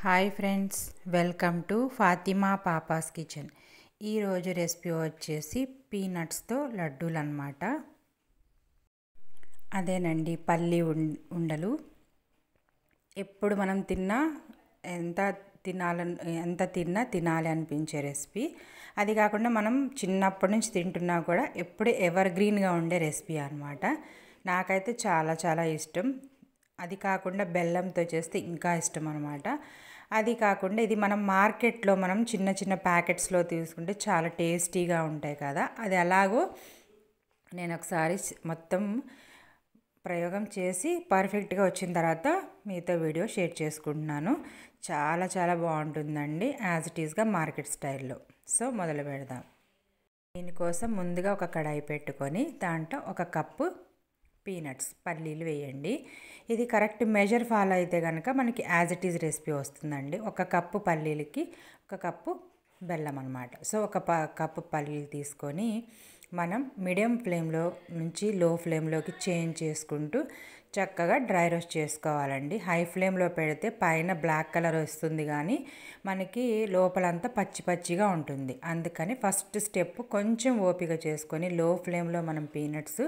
Hi friends, welcome to Fatima పాపాస్ kitchen. ఈరోజు recipe వచ్చేసి పీనట్స్తో లడ్డూలు అన్నమాట. అదేనండి, పల్లి ఉండలు. ఎప్పుడు మనం తిన్నా ఎంత తినాలి అనిపించే రెసిపీ. అది కాకుండా మనం చిన్నప్పటి నుంచి తింటున్నా కూడా ఎప్పుడు ఎవర్ గ్రీన్గా ఉండే రెసిపీ అన్నమాట. నాకైతే చాలా చాలా ఇష్టం. అది కాకుండా బెల్లంతో చేస్తే ఇంకా ఇష్టం అనమాట. అది కాకుండా ఇది మనం మార్కెట్లో మనం చిన్న చిన్న ప్యాకెట్స్లో తీసుకుంటే చాలా టేస్టీగా ఉంటాయి కదా. అది ఎలాగో నేను ఒకసారి మొత్తం ప్రయోగం చేసి పర్ఫెక్ట్గా వచ్చిన తర్వాత మీతో వీడియో షేర్ చేసుకుంటున్నాను. చాలా చాలా బాగుంటుందండి, యాజ్ ఇట్ ఈస్గా మార్కెట్ స్టైల్లో. సో మొదలు పెడదాం. దీనికోసం ముందుగా ఒక కడాయి పెట్టుకొని దాంట్లో ఒక కప్పు పీనట్స్ పల్లీలు వేయండి. ఇది కరెక్ట్ మెజర్ ఫాలో అయితే కనుక మనకి యాజ్ ఇట్ ఈజ్ రెసిపీ వస్తుందండి. ఒక కప్పు పల్లీలకి ఒక కప్పు బెల్లం అన్నమాట. సో ఒక కప్పు పల్లీలు తీసుకొని మనం మీడియం ఫ్లేమ్లో నుంచి లో ఫ్లేమ్లోకి చేంజ్ చేసుకుంటూ చక్కగా డ్రై రోస్ట్ చేసుకోవాలండి. హై ఫ్లేమ్లో పెడితే పైన బ్లాక్ కలర్ వస్తుంది కానీ మనకి లోపలంతా పచ్చి పచ్చిగా ఉంటుంది. అందుకని ఫస్ట్ స్టెప్ కొంచెం ఓపిక చేసుకొని లో ఫ్లేమ్లో మనం పీనట్స్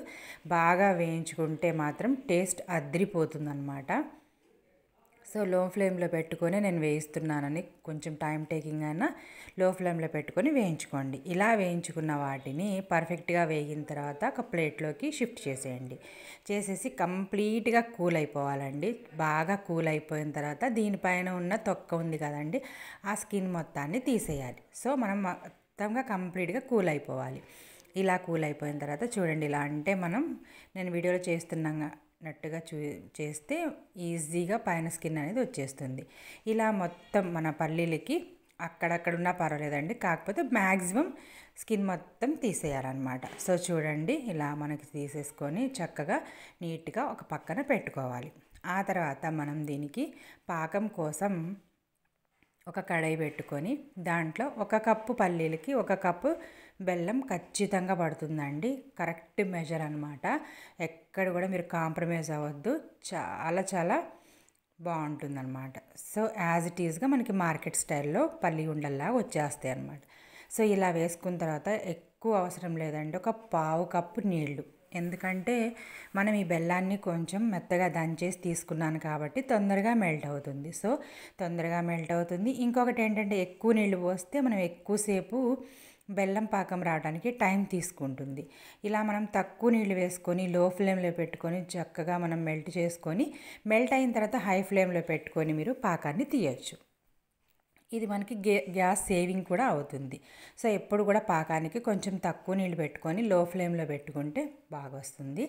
బాగా వేయించుకుంటే మాత్రం టేస్ట్ అదిరిపోతుందన్నమాట. సో లో ఫ్లేమ్లో పెట్టుకొని నేను వేయిస్తున్నానని కొంచెం టైం టేకింగ్ అయినా లో ఫ్లేమ్లో పెట్టుకొని వేయించుకోండి. ఇలా వేయించుకున్న వాటిని పర్ఫెక్ట్గా వేగిన తర్వాత ఒక ప్లేట్లోకి షిఫ్ట్ చేసేయండి. చేసేసి కంప్లీట్గా కూల్ అయిపోవాలండి. బాగా కూల్ అయిపోయిన తర్వాత దీనిపైన ఉన్న తొక్క ఉంది కదండి, ఆ స్కిన్ మొత్తాన్ని తీసేయాలి. సో మనం మొత్తంగా కంప్లీట్గా కూల్ అయిపోవాలి. ఇలా కూల్ అయిపోయిన తర్వాత చూడండి, ఇలా అంటే నేను వీడియోలో చేస్తున్నట్టుగా చేస్తే ఈజీగా పైన స్కిన్ అనేది వచ్చేస్తుంది. ఇలా మొత్తం మన పల్లీలకి అక్కడక్కడ ఉన్నా పర్వాలేదండి, కాకపోతే మ్యాక్సిమం స్కిన్ మొత్తం తీసేయాలన్నమాట. సో చూడండి, ఇలా మనకి తీసేసుకొని చక్కగా నీట్గా ఒక పక్కన పెట్టుకోవాలి. ఆ తర్వాత మనం దీనికి పాకం కోసం ఒక కడాయి పెట్టుకొని దాంట్లో ఒక కప్పు పల్లీలకి ఒక కప్పు బెల్లం ఖచ్చితంగా పడుతుందండి. కరెక్ట్ మెజర్ అనమాట. ఎక్కడ కూడా మీరు కాంప్రమైజ్ అవ్వద్దు. చాలా చాలా బాగుంటుందన్నమాట. సో యాజ్ ఇట్ ఈస్గా మనకి మార్కెట్ స్టైల్లో పల్లి ఉండల్లా వచ్చేస్తాయి అన్నమాట. సో ఇలా వేసుకున్న తర్వాత ఎక్కువ అవసరం లేదండి, ఒక పావు కప్పు నీళ్లు. ఎందుకంటే మనం ఈ బెల్లాన్ని కొంచెం మెత్తగా దంచేసి తీసుకున్నాను కాబట్టి తొందరగా మెల్ట్ అవుతుంది. సో తొందరగా మెల్ట్ అవుతుంది. ఇంకొకటి ఏంటంటే ఎక్కువ నీళ్ళు పోస్తే మనం ఎక్కువసేపు బెల్లం పాకం రావడానికి టైం తీసుకుంటుంది. ఇలా మనం తక్కువ నీళ్ళు వేసుకొని లో ఫ్లేమ్లో పెట్టుకొని చక్కగా మనం మెల్ట్ చేసుకొని మెల్ట్ అయిన తర్వాత హై ఫ్లేమ్లో పెట్టుకొని మీరు పాకాన్ని తీయచ్చు. ఇది మనకి గ్యాస్ సేవింగ్ కూడా అవుతుంది. సో ఎప్పుడు కూడా పాకానికి కొంచెం తక్కువ నీళ్ళు పెట్టుకొని లో ఫ్లేమ్లో పెట్టుకుంటే బాగా వస్తుంది.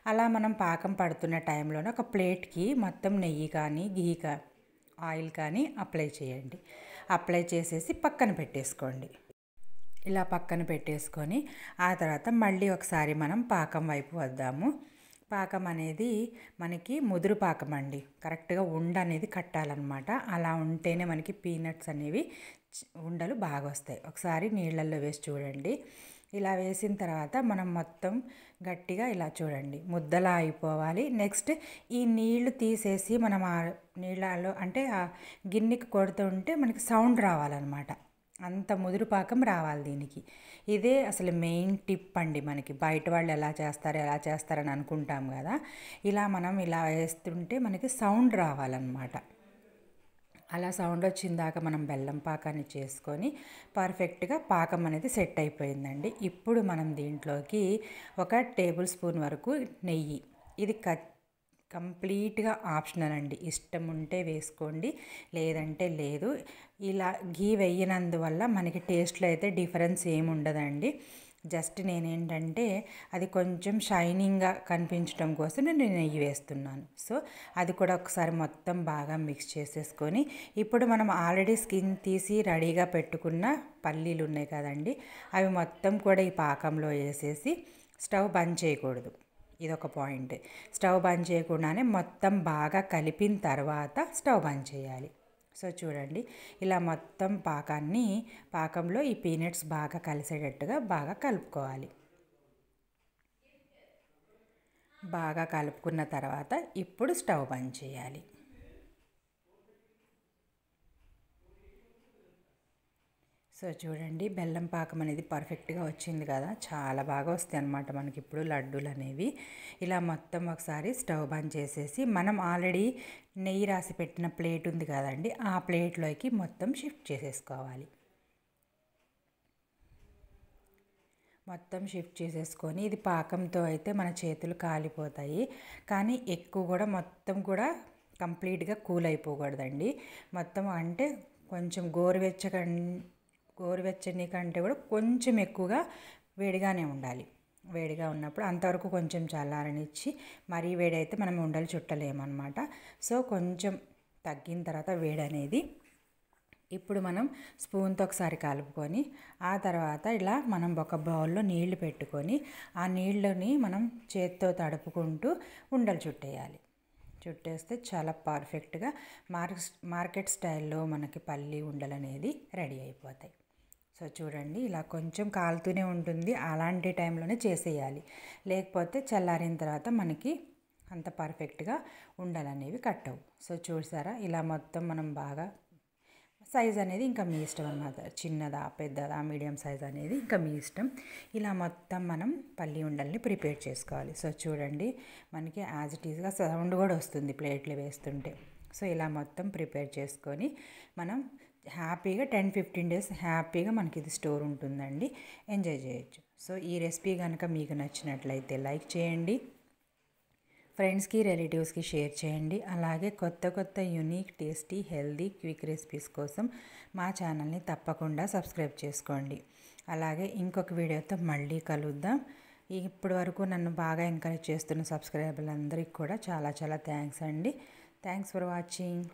అలా మనం పాకం పడుతున్న టైంలోనే ఒక ప్లేట్కి మొత్తం నెయ్యి కానీ ఆయిల్ కానీ అప్లై చేయండి. అప్లై చేసేసి పక్కన పెట్టేసుకోండి. ఇలా పక్కన పెట్టేసుకొని ఆ తర్వాత మళ్ళీ ఒకసారి మనం పాకం వైపు వద్దాము. పాకం అనేది మనకి ముదురు పాకం అండి. కరెక్ట్గా ఉండ అనేది కట్టాలన్నమాట. అలా ఉంటేనే మనకి పీనట్స్ అనేవి ఉండలు బాగా వస్తాయి. ఒకసారి నీళ్ళల్లో వేసి చూడండి. ఇలా వేసిన తర్వాత మనం మొత్తం గట్టిగా ఇలా చూడండి ముద్దలా అయిపోవాలి. నెక్స్ట్ ఈ నీళ్లు తీసేసి మనం ఆ నీళ్ళలో అంటే ఆ గిన్నెకి కొడుతుంటే మనకి సౌండ్ రావాలన్నమాట. అంత ముదురు పాకం రావాలి దీనికి. ఇదే అసలు మెయిన్ టిప్ అండి. మనకి బయట వాళ్ళు ఎలా చేస్తారని అనుకుంటాం కదా, మనం ఇలా వేస్తుంటే మనకి సౌండ్ రావాలన్నమాట. అలా సౌండ్ వచ్చిందాక మనం బెల్లం పాకాన్ని చేసుకొని పర్ఫెక్ట్గా పాకం అనేది సెట్ అయిపోయిందండి. ఇప్పుడు మనం దీంట్లోకి ఒక టేబుల్ స్పూన్ వరకు నెయ్యి, ఇది కంప్లీట్గా ఆప్షనల్ అండి. ఇష్టం ఉంటే వేసుకోండి, లేదంటే లేదు. ఇలా ఘీ వేయనందువల్ల మనకి టేస్ట్లో అయితే డిఫరెన్స్ ఏమి ఉండదండి. జస్ట్ నేనేంటంటే అది కొంచెం షైనింగ్గా కనిపించడం కోసం నేను నెయ్యి వేస్తున్నాను. సో అది కూడా ఒకసారి మొత్తం బాగా మిక్స్ చేసేసుకొని ఇప్పుడు మనం ఆల్రెడీ స్కిన్ తీసి రెడీగా పెట్టుకున్న పల్లీలు ఉన్నాయి కదండి, అవి మొత్తం కూడా ఈ పాకంలో వేసేసి స్టవ్ బంద్ చేయకూడదు. ఇదొక పాయింట్. స్టవ్ బంద్ చేయకుండానే మొత్తం బాగా కలిపిన తర్వాత స్టవ్ బంద్ చేయాలి. సో చూడండి, ఇలా మొత్తం పాకంలో ఈ పీనట్స్ బాగా కలిసేటట్టుగా బాగా కలుపుకోవాలి. బాగా కలుపుకున్న తర్వాత ఇప్పుడు స్టవ్ బంద్ చేయాలి. సో చూడండి బెల్లం పాకం అనేది పర్ఫెక్ట్గా వచ్చింది కదా, చాలా బాగా వస్తాయి అన్నమాట మనకి ఇప్పుడు లడ్డూలు అనేవి. ఇలా మొత్తం ఒకసారి స్టవ్ బంద్ చేసేసి మనం ఆల్రెడీ నెయ్యి రాసి పెట్టిన ప్లేట్ ఉంది కదండి, ఆ ప్లేట్లోకి మొత్తం షిఫ్ట్ చేసేసుకోవాలి. మొత్తం షిఫ్ట్ చేసేసుకొని, ఇది పాకంతో అయితే మన చేతులు కాలిపోతాయి, కానీ ఎక్కువ కూడా మొత్తం కూడా కంప్లీట్గా కూల్ అయిపోకూడదండి. మొత్తం అంటే కొంచెం గోరువెచ్చని కంటే కూడా కొంచెం ఎక్కువగా వేడిగానే ఉండాలి. వేడిగా ఉన్నప్పుడు అంతవరకు కొంచెం చల్లారనిచ్చి, మరీ వేడైతే మనం ఉండలు చుట్టలేమన్నమాట. సో కొంచెం తగ్గిన తర్వాత వేడి అనేది ఇప్పుడు మనం స్పూన్తో ఒకసారి కలుపుకొని, ఆ తర్వాత ఇలా మనం ఒక బౌల్లో నీళ్లు పెట్టుకొని ఆ నీళ్ళని మనం చేత్తో తడుపుకుంటూ ఉండలు చుట్టేయాలి. చుట్టేస్తే చాలా పర్ఫెక్ట్గా మార్కెట్ స్టైల్లో మనకి పల్లి ఉండలు అనేది రెడీ అయిపోతాయి. సో చూడండి, ఇలా కొంచెం కాలుతూనే ఉంటుంది, అలాంటి టైంలోనే చేసేయాలి. లేకపోతే చల్లారిన తర్వాత మనకి అంత పర్ఫెక్ట్గా ఉండలు అనేవి కట్టవు. సో చూసారా, ఇలా మొత్తం మనం బాగా సైజ్ అనేది ఇంకా మీ ఇష్టం అన్నమాట. చిన్నదా పెద్దదా మీడియం సైజ్ అనేది ఇంకా మీ ఇష్టం. ఇలా మొత్తం మనం పల్లి ఉండల్ని ప్రిపేర్ చేసుకోవాలి. సో చూడండి, మనకి యాజ్ ఇట్ ఈజ్గా సౌండ్ కూడా వస్తుంది ప్లేట్లు వేస్తుంటే. సో ఇలా మొత్తం ప్రిపేర్ చేసుకొని మనం హ్యాపీగా 10-15 డేస్ హ్యాపీగా మనకి ఇది స్టోర్ ఉంటుందండి, ఎంజాయ్ చేయొచ్చు. సో ఈ రెసిపీ కనుక మీకు నచ్చినట్లయితే లైక్ చేయండి, ఫ్రెండ్స్కి రిలేటివ్స్కి షేర్ చేయండి. అలాగే కొత్త unique tasty healthy quick recipes కోసం మా ఛానల్ని తప్పకుండా సబ్స్క్రైబ్ చేసుకోండి. అలాగే ఇంకొక వీడియోతో మళ్ళీ కలుద్దాం. ఇప్పటి వరకు నన్ను బాగా ఎంకరేజ్ చేస్తున్న సబ్స్క్రైబర్లందరికీ కూడా చాలా థ్యాంక్స్ అండి. Thanks for watching.